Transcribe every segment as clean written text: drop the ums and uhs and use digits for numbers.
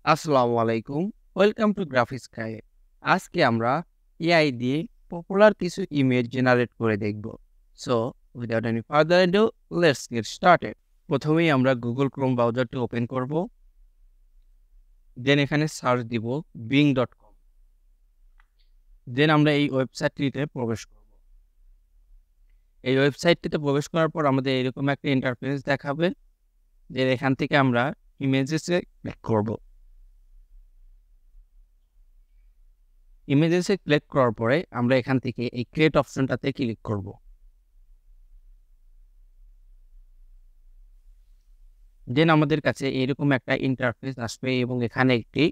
আসসালামু আলাইকুম। Welcome to graphics sky. আজকে আমরা এআই দিয়ে পপুলার কিছু ইমেজ জেনারেট করে দেখব। So without any further ado, let's get started. প্রথমেই আমরা গুগল ক্রোম ব্রাউজারটি ওপেন করব। দেন এখানে সার্চ দিব bing.com। দেন আমরা এই ওয়েবসাইটটিতে প্রবেশ করব। এই ওয়েবসাইটটিতে প্রবেশ করার পর আমাদের এরকম একটা ইন্টারফেস দেখাবে। যে এখান থেকে আমরা ইমেজেসে ক্লিক করব। ইমেজেসে ক্লিক করার পরে আমরা এখান থেকে এই ক্রিয়েট অপশনটাতে ক্লিক করব। দেন আমাদের কাছে এরকম একটা ইন্টারফেস আসবে এবং এখানে একটি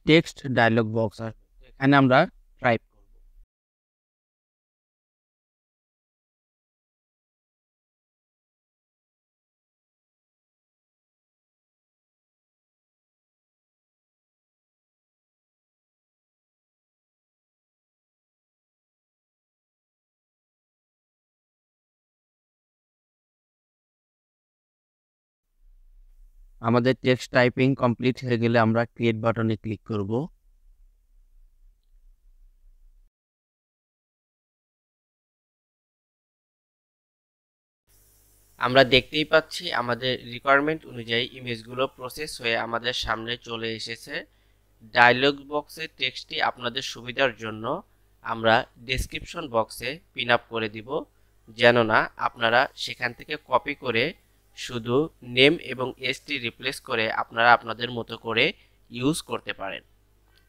টেক্সট ডায়লগ বক্স আসবে। এখানে আমরা টাইপ করব। আমাদের টেক্সট টাইপিং কমপ্লিট হয়ে গেলে আমরা ক্রিয়েট বাটনে ক্লিক করব। আমরা দেখতেই পাচ্ছি আমাদের রিকোয়ারমেন্ট অনুযায়ী ইমেজগুলো প্রসেস হয়ে আমাদের সামনে চলে এসেছে। ডায়লগ বক্সের টেক্সটটি আপনাদের সুবিধার জন্য আমরা ডেসক্রিপশন বক্সে পিন আপ করে দিব, যেন না আপনারা সেখান থেকে কপি করে শুধু নেম এবং এসটি রিপ্লেস করে আপনারা আপনাদের মতো করে ইউজ করতে পারেন।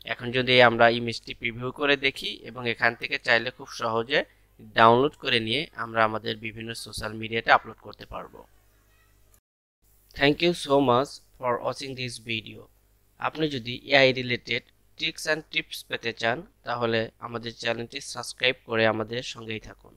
এখন যদি আমরা ইমেজটি প্রিভিউ করে দেখি এবং এখান থেকে চাইলে খুব সহজে ডাউনলোড করে নিয়ে আমরা আমাদের বিভিন্ন সোশ্যাল মিডিয়াতে আপলোড করতে পারবো। Thank you so much for watching this video. আপনি যদি AI related tricks and tips পেতে চান তাহলে আমাদের চ্যানেলটি সাবস্ক্রাইব করে আমাদের সঙ্গেই থাকুন।